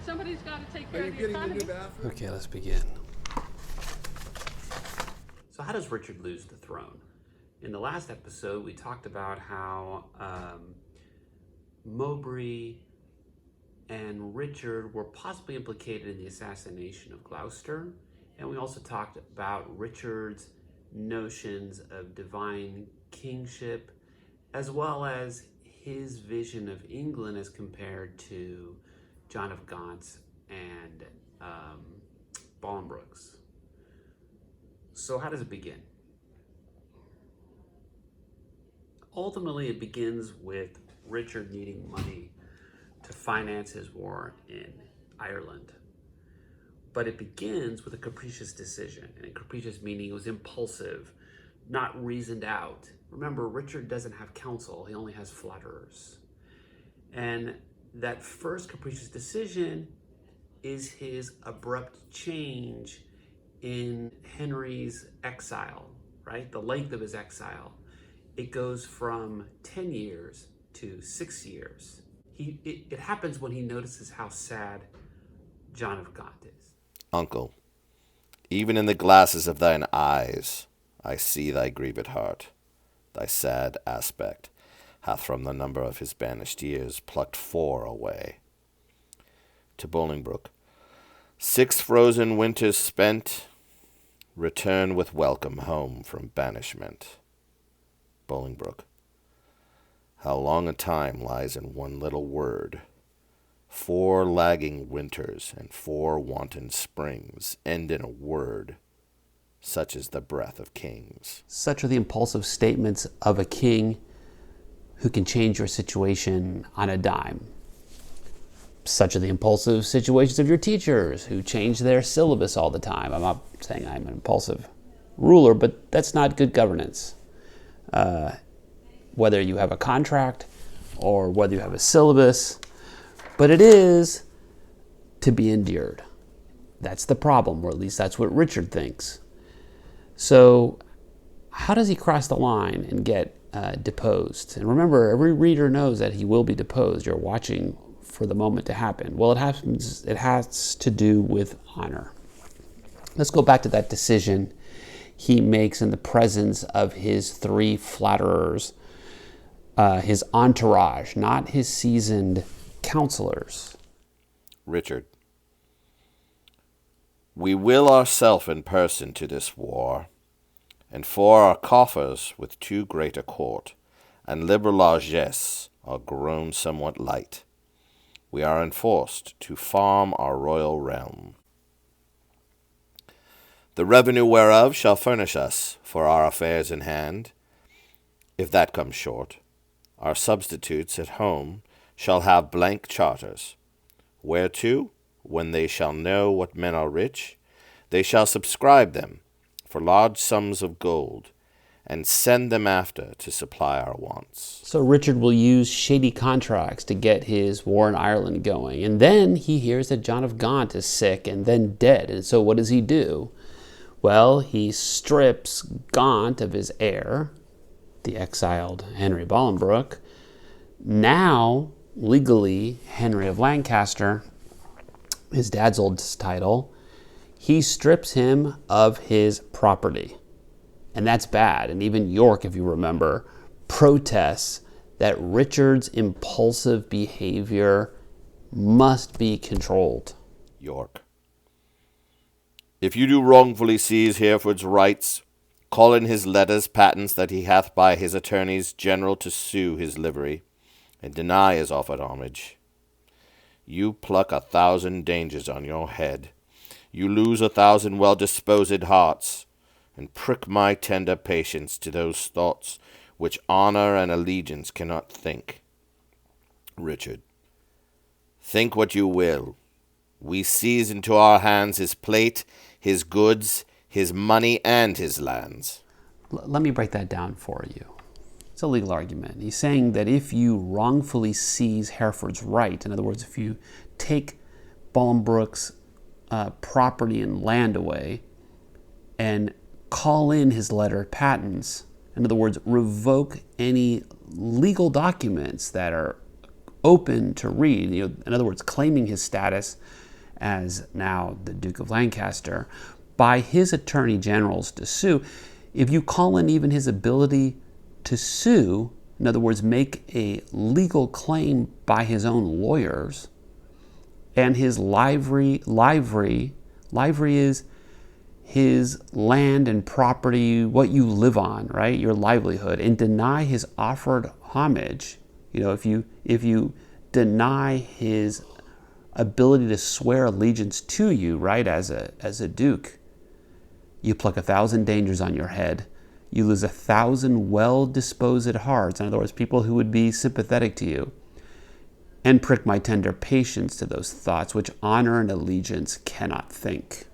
Somebody's got to take care of the economy. Okay, let's begin. So how does Richard lose the throne? In the last episode, we talked about how Mowbray and Richard were possibly implicated in the assassination of Gloucester. And we also talked about Richard's notions of divine kingship, as well as his vision of England as compared to John of Gaunt's and Bolingbroke's. So how does it begin? Ultimately, it begins with Richard needing money to finance his war in Ireland. But it begins with a capricious decision. And capricious meaning it was impulsive, not reasoned out. Remember, Richard doesn't have counsel, he only has flatterers. And that first capricious decision is his abrupt change in Henry's exile, right? The length of his exile. It goes from 10 years to 6 years. It happens when he notices how sad John of Gaunt is. Uncle, even in the glasses of thine eyes I see thy grieved heart. Thy sad aspect hath from the number of his banished years plucked 4 away. To Bolingbroke, 6 frozen winters spent, return with welcome home from banishment. Bolingbroke, how long a time lies in one little word. 4 lagging winters and 4 wanton springs end in a word. Such is the breath of kings. Such are the impulsive statements of a king who can change your situation on a dime. Such are the impulsive situations of your teachers who change their syllabus all the time. I'm not saying I'm an impulsive ruler, but that's not good governance. Whether you have a contract or whether you have a syllabus, but it is to be endured. That's the problem, or at least that's what Richard thinks. So how does he cross the line and get deposed? And remember, every reader knows that he will be deposed. You're watching for the moment to happen. Well, it has to do with honor. Let's go back to that decision he makes in the presence of his 3 flatterers, his entourage, not his seasoned counselors. Richard, we will ourself in person to this war, and for our coffers with too great a court, and liberal largesse are grown somewhat light, we are enforced to farm our royal realm. The revenue whereof shall furnish us for our affairs in hand. If that comes short, our substitutes at home shall have blank charters, whereto, when they shall know what men are rich, they shall subscribe them for large sums of gold, and send them after to supply our wants. So Richard will use shady contracts to get his war in Ireland going. And then he hears that John of Gaunt is sick and then dead. And so what does he do? Well, he strips Gaunt of his heir, the exiled Henry Bolingbroke. Now, legally, Henry of Lancaster, his dad's oldest title, he strips him of his property. And that's bad. And even York, if you remember, protests that Richard's impulsive behavior must be controlled. York, if you do wrongfully seize Hereford's rights, call in his letters patents that he hath by his attorneys general to sue his livery, and deny his offered homage. You pluck 1,000 dangers on your head. You lose 1,000 well-disposed hearts, and prick my tender patience to those thoughts which honor and allegiance cannot think. Richard, think what you will. We seize into our hands his plate, his goods, his money, and his lands. Let me break that down for you. It's a legal argument. He's saying that if you wrongfully seize Hereford's right, in other words, if you take Bolingbroke's property and land away and call in his letter patents, in other words, revoke any legal documents that are open to read, in other words, claiming his status as now the Duke of Lancaster, by his attorney generals to sue. If you call in even his ability to sue, in other words, make a legal claim by his own lawyers, and his livery is his land and property, what you live on, right? Your livelihood, and deny his offered homage. If you deny his ability to swear allegiance to you, right, as a duke, you pluck 1,000 dangers on your head. You lose 1,000 well-disposed hearts, in other words, people who would be sympathetic to you, and prick my tender patience to those thoughts which honor and allegiance cannot think.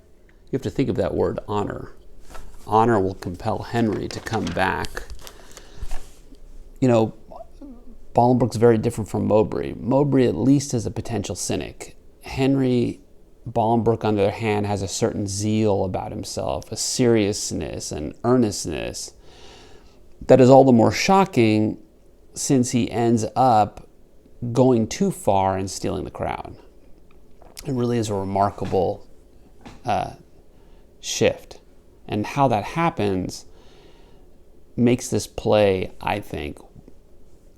You have to think of that word, honor. Honor will compel Henry to come back. Bolingbroke's very different from Mowbray. Mowbray at least is a potential cynic. Henry Bolingbroke, on the other hand, has a certain zeal about himself, a seriousness and earnestness that is all the more shocking since he ends up going too far and stealing the crown. It really is a remarkable shift. And how that happens makes this play, I think,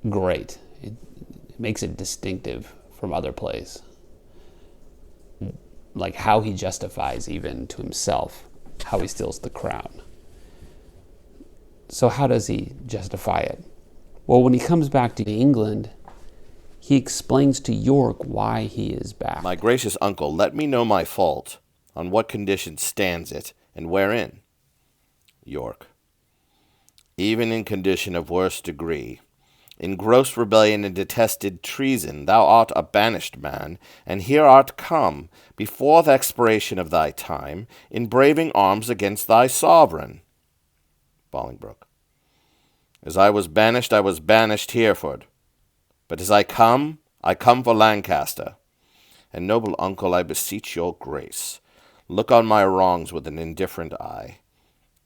great. It makes it distinctive from other plays. Like how he justifies even to himself how he steals the crown. So how does he justify it? Well, when he comes back to England, he explains to York why he is back. My gracious uncle, let me know my fault. On what condition stands it, and wherein? York. Even in condition of worst degree, in gross rebellion and detested treason, thou art a banished man, and here art come, before the expiration of thy time, in braving arms against thy sovereign. Bolingbroke. As I was banished Hereford. But as I come for Lancaster. And noble uncle, I beseech your grace, look on my wrongs with an indifferent eye.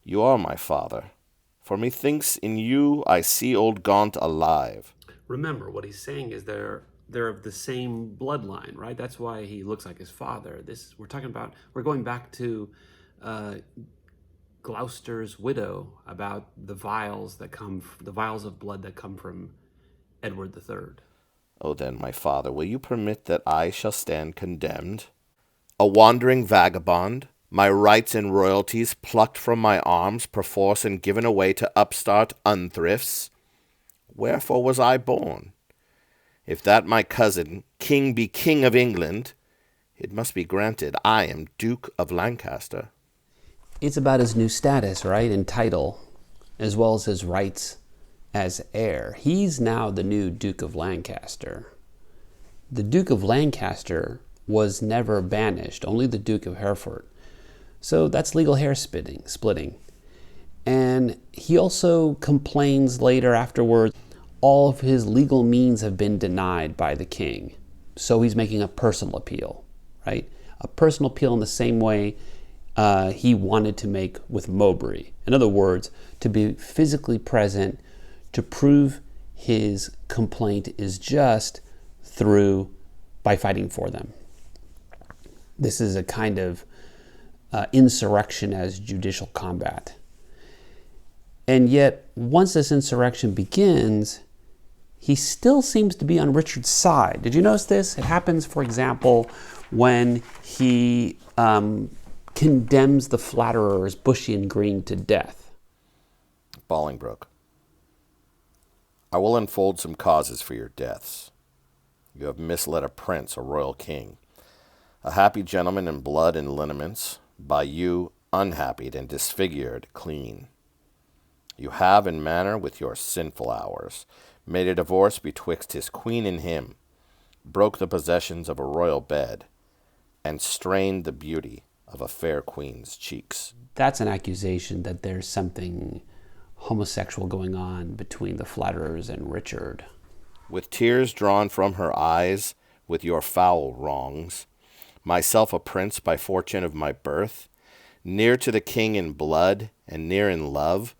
You are my father. For methinks in you I see old Gaunt alive. Remember, what he's saying is they're of the same bloodline, right? That's why he looks like his father. We're going back to Gloucester's widow about the vials of blood that come from Edward III. O then, my father, will you permit that I shall stand condemned? A wandering vagabond, my rights and royalties plucked from my arms perforce and given away to upstart unthrifts? Wherefore was I born? If that my cousin, king, be king of England, it must be granted I am Duke of Lancaster. It's about his new status, right, and title, as well as his rights as heir. He's now the new Duke of Lancaster. The Duke of Lancaster was never banished, only the Duke of Hereford. So that's legal hair splitting. And he also complains later afterwards, all of his legal means have been denied by the king. So he's making a personal appeal, right? A personal appeal in the same way he wanted to make with Mowbray. In other words, to be physically present to prove his complaint is just by fighting for them. This is a kind of insurrection as judicial combat. And yet, once this insurrection begins, he still seems to be on Richard's side. Did you notice this? It happens, for example, when he condemns the flatterers, Bushy and Green, to death. Bolingbroke. I will unfold some causes for your deaths. You have misled a prince, a royal king, a happy gentleman in blood and lineaments, by you unhappied and disfigured clean. You have, in manner with your sinful hours, made a divorce betwixt his queen and him, broke the possessions of a royal bed, and strained the beauty of a fair queen's cheeks. That's an accusation that there's something homosexual going on between the flatterers and Richard. With tears drawn from her eyes, with your foul wrongs, myself a prince by fortune of my birth, near to the king in blood and near in love,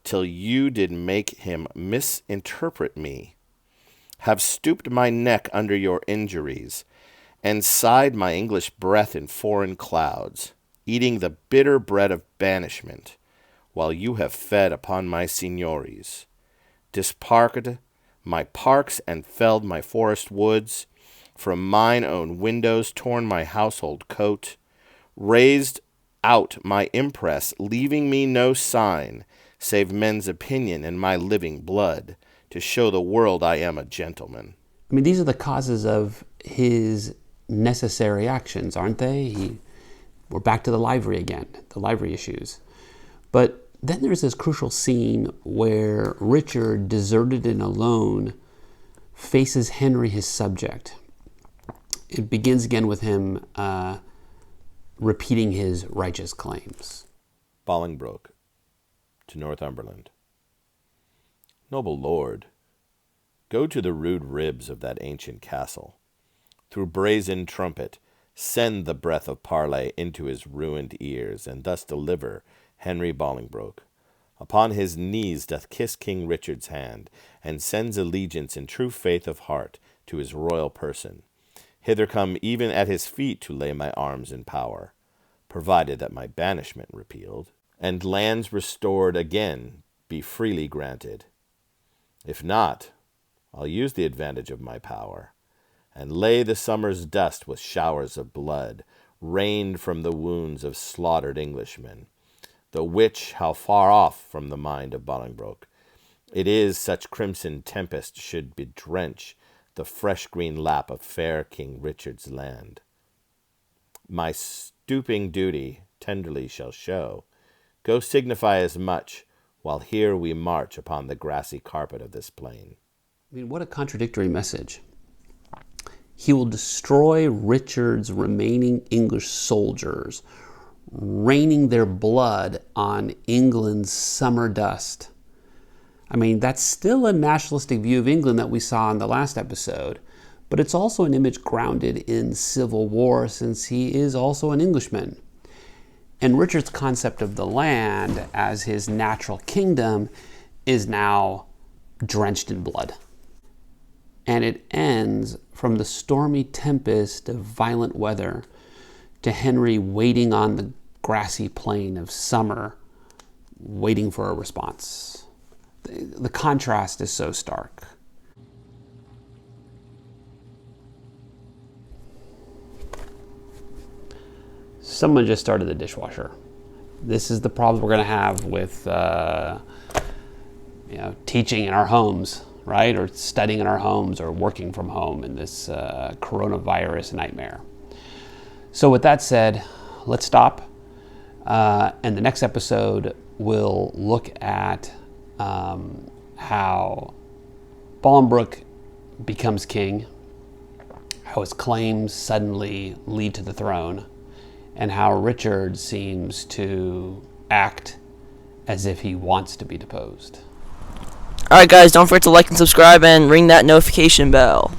till you did make him misinterpret me. have stooped my neck under your injuries, and sighed my English breath in foreign clouds, eating the bitter bread of banishment, while you have fed upon my signories, disparked my parks and felled my forest woods, from mine own windows torn my household coat, raised out my impress, leaving me no sign, save men's opinion and my living blood, to show the world I am a gentleman. I mean, these are the causes of his necessary actions, aren't they? We're back to the livery again, the livery issues. But then there's this crucial scene where Richard, deserted and alone, faces Henry, his subject. It begins again with him repeating his righteous claims. Bolingbroke to Northumberland. Noble lord, go to the rude ribs of that ancient castle. Through brazen trumpet, send the breath of parley into his ruined ears, and thus deliver Henry Bolingbroke. Upon his knees doth kiss King Richard's hand, and sends allegiance in true faith of heart to his royal person. Hither come even at his feet to lay my arms in power, provided that my banishment repealed, and lands restored again be freely granted. If not, I'll use the advantage of my power, and lay the summer's dust with showers of blood, rained from the wounds of slaughtered Englishmen, the which how far off from the mind of Bolingbroke it is such crimson tempest should bedrench the fresh green lap of fair King Richard's land. My stooping duty tenderly shall show, go signify as much, while here we march upon the grassy carpet of this plain. I mean, what a contradictory message. He will destroy Richard's remaining English soldiers, raining their blood on England's summer dust. I mean, that's still a nationalistic view of England that we saw in the last episode, but it's also an image grounded in civil war, since he is also an Englishman. And Richard's concept of the land as his natural kingdom is now drenched in blood. And it ends from the stormy tempest of violent weather to Henry waiting on the grassy plain of summer, waiting for a response. The contrast is so stark. Someone just started the dishwasher. This is the problem we're going to have with teaching in our homes, right? Or studying in our homes, or working from home in this coronavirus nightmare. So with that said, let's stop. And the next episode will look at how Bolingbroke becomes king, how his claims suddenly lead to the throne, and how Richard seems to act as if he wants to be deposed. Alright guys, don't forget to like and subscribe and ring that notification bell.